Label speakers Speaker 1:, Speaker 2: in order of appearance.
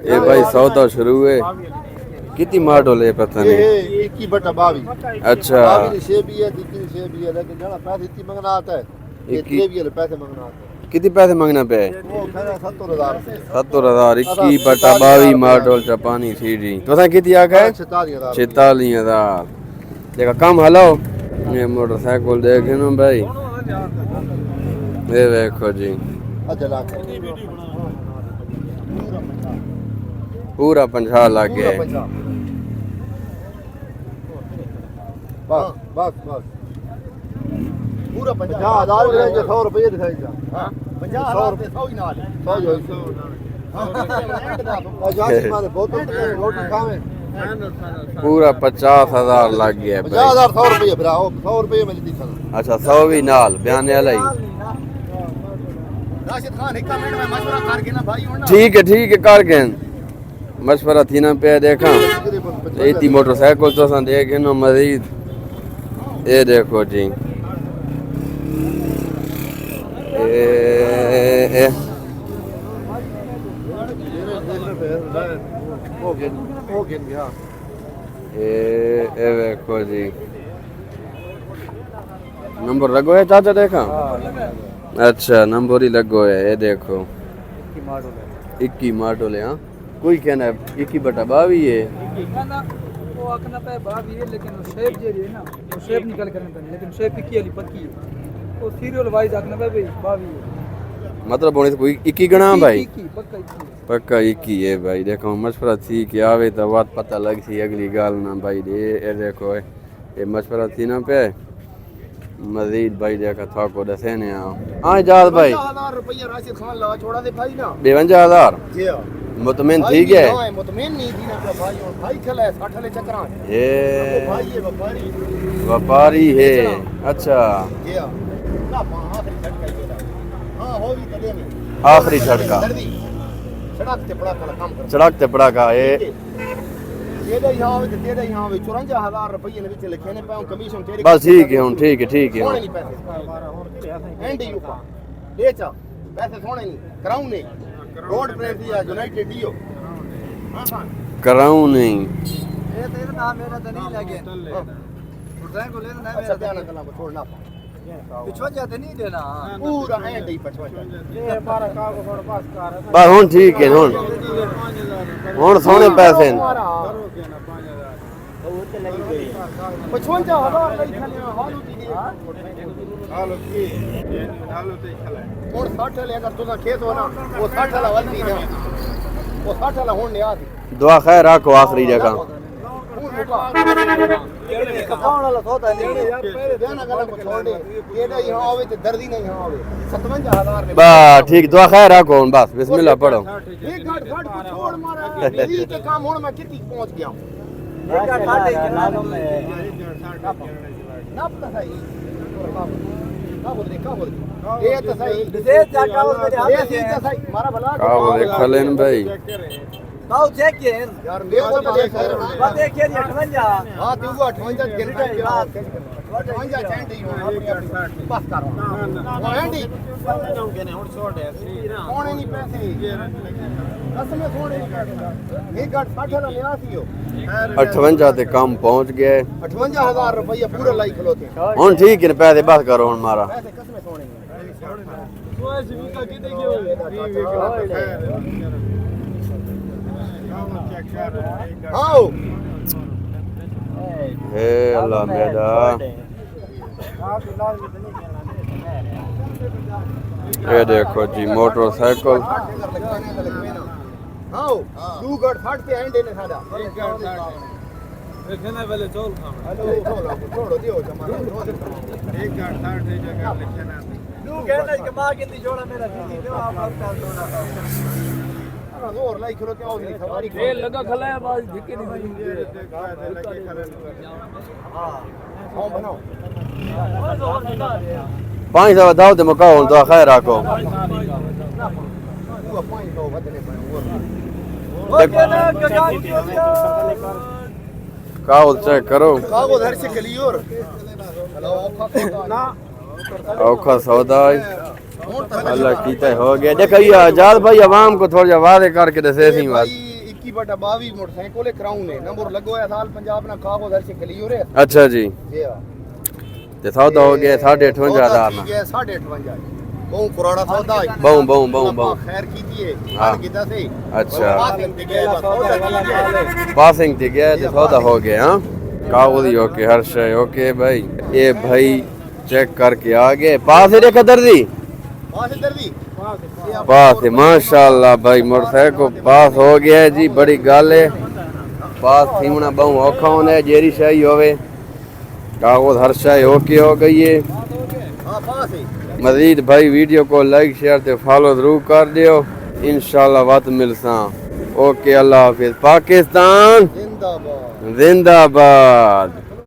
Speaker 1: ये भाई सौदा शुरू है। कितनी मॉडल है पता नहीं।
Speaker 2: 21/22।
Speaker 1: अच्छा
Speaker 2: 22 शेप भी है, 23 शेप भी है, लेकिन जरा पैसे इतनी मंगना आता है। ये 23 भी है, पैसे मंगना आता है।
Speaker 1: कितनी पैसे मांगना पे?
Speaker 2: वो खैर 70,000
Speaker 1: 70,000। 21/22 मॉडल चा पानी सीढ़ी तो कितनी आ गए?
Speaker 2: 46,000।
Speaker 1: 46,000। देखा कम हलो। ये मोटरसाइकिल देखे ना भाई, ये देखो जी पूरा 50 लाख है।
Speaker 2: बस बस बस पूरा 50,000 जो 100 रुपये दिखाई जा। हां 50,000 ते 100 ही नाल 100 ही 100 मारे बहुत रोटी खावे।
Speaker 1: पूरा 50,000 लग गया।
Speaker 2: 50,000 100 रुपये फिर 100 रुपये में दी था।
Speaker 1: अच्छा 100 भी नाल बयाने वाला ही।
Speaker 2: राशिद खान एक मिनट में मशवरा करके ना भाई होना।
Speaker 1: ठीक है कर गए मशवरा थी ना पे देखा। इतनी मोटरसाइकिल तो सन देखे ना मजीद। ये देखो जी ए देखो जी नंबर लगो है चाचा देखा। अच्छा नंबर ही लगो है। ये देखो 21 मॉडल है। हाँ कोई कहना है 21/22 है।
Speaker 3: वो आखना पे 22 है, लेकिन वो शेप जे है ना, वो शेप निकल करने पे, लेकिन शेप 21 वाली पक्की है। वो सीरियल वाइज आखना पे भाई 22 है।
Speaker 1: मतलब होने से कोई 21 गणा भाई?
Speaker 3: पक्का
Speaker 1: 21 है भाई। देखो मशवरा थी कि आवे तो बात पता लग सी अगली गाल ना भाई। ये देखो ये मशवरा थी ना पे मजीद भाई देखा था को दसे ने। हाँ इजाज़त भाई
Speaker 2: 50,000 रुपया राशिद खान ला छोड़ा दे भाई ना।
Speaker 1: 52,000
Speaker 2: जी हां
Speaker 1: मुतमिन ठीक है।
Speaker 2: हां मुतमिन नहीं थी ना भाई। और भाई चला है 60 ले चक्कर।
Speaker 1: ये
Speaker 2: भाई ये
Speaker 1: व्यापारी है। अच्छा
Speaker 2: जी हां ना आखिरी झटका ही था। हां हो भी कदे में
Speaker 1: आखिरी झटका
Speaker 2: सड़क ते बड़ा काम कर
Speaker 1: सड़क ते बड़ा का ये
Speaker 2: तेरे यहाँ ते तेरे यहाँ 54,000 रुपये ने विच लिखे ने पे कमीशन तेरे।
Speaker 1: बस ठीक है हुन ठीक है
Speaker 2: सोने नहीं पैसे एंड यू का ले चा पैसे सोने नहीं कराऊं नहीं रोड पे दिया यूनाइटेड दियो। हां
Speaker 1: कराऊं नहीं
Speaker 3: ये तेरा नाम मेरा तो नहीं लगे। उठाए को लेना
Speaker 2: अच्छा ध्यान कला को छोड़ना
Speaker 3: पिछवा जाते नहीं देना
Speaker 2: पूरा एंड ही पछवा ये 12 का को थोड़ा पास कर।
Speaker 1: बस हुन ठीक है हुन सोने पैसे
Speaker 2: 55,000 लई खाने हालू दी हालू की हालू ते खला और 60 ले अगर तुसा खेत हो ना वो 60 वाला वल्दी ना वो 60 वाला होने आ
Speaker 1: दुआ खैर रखो आखिरी जगह।
Speaker 2: कौन वाला होता नहीं यार पहले ध्यान गला को छोड़ दे। ये ना यहां आवे ते दर्दी नहीं यहां आवे 57,000 में
Speaker 1: बस ठीक दुआ खैर रखो बस बिस्मिल्लाह पढ़ो।
Speaker 2: एक घाट घाट को छोड़ मारा मेरी के काम होने मैं कितनी पहुंच गया हूं। ना पता सही का बोल दे ये तो सही दे जाका उस मेरे हाथ से तो सही मारा भला
Speaker 1: का वो देख लेन भाई
Speaker 3: काउ चेक किए
Speaker 2: यार मेरे को देख
Speaker 3: बात देखिए 58।
Speaker 2: हां तू 58 गिर गया 58 चैंट ही बस कर वो एंडी ने हुन छोड़ दे सोने नहीं पैसे कसम सोने नहीं पैसे एक घाट 60 वाला लिया थियो
Speaker 1: 58 ते काम पहुंच गए।
Speaker 2: 58,000 रुपया पूरा लाई खलोते
Speaker 1: हुन ठीक है पैसे बस करो हुन मारा
Speaker 2: पैसे कसम सोने आओ
Speaker 1: हे अल्लाह मेरा। ये देखो जी मोटरसाइकिल
Speaker 2: आओ तू गड़ फट के एंड ने सादा
Speaker 3: देखना पहले चोल खाना
Speaker 2: छोड़ो दियो जमाना
Speaker 3: एक गाड़ 60 जगह लिखना तू कहना कि मां के दी जोड़ा मेरा दीदी दो आप का जोड़ा
Speaker 2: और लाई खलो क्या होगी सवारी
Speaker 3: ये लगा खलाया बाज धिके नहीं
Speaker 2: हां बनाओ
Speaker 1: 500 दाव ते मकाओ हुन दुआ खैर रखो।
Speaker 2: वो 500 बदले
Speaker 1: कागज चेक करो
Speaker 2: कागज हर से क्लियर हेलो ना
Speaker 1: औखा सौदा अल्लाह कीता हो गया। देखिए आजाद भाई आवाम को थोड़ा वादे करके दसे सी बात
Speaker 2: 21/22 मोटरसाइकिल क्राउन है नंबर लगो है साल पंजाब ना खाओ दर से खली हो रे
Speaker 1: अच्छा जी
Speaker 2: जी हां
Speaker 1: ते सौदा हो गया 58,000 ना
Speaker 2: 58,000 बहुत पुराना सौदा है
Speaker 1: बहु
Speaker 2: खैर कीती है
Speaker 1: हाँ।
Speaker 2: किदा से
Speaker 1: अच्छा
Speaker 2: पासिंग ते गया बस
Speaker 1: पासिंग ते गया ते सौदा हो गया हाँ कागजी ओके हर शय ओके भाई ये भाई चेक करके आ गए पास है देखा दर्दी
Speaker 2: पास इधर दी
Speaker 1: पास है माशाल्लाह भाई मोटरसाइकिल पास हो गया है जी बड़ी गल है पास थीमना बहु औखा होना है जेरी शाही होवे कागज हर शाही ओके हो गई है
Speaker 2: हां पास है
Speaker 1: मजीद भाई वीडियो को लाइक शेयर ते फॉलो जरूर कर दियो इंशाल्लाह वत मिलसा ओके अल्लाह हाफिज पाकिस्तान
Speaker 2: जिंदाबाद
Speaker 1: जिंदाबाद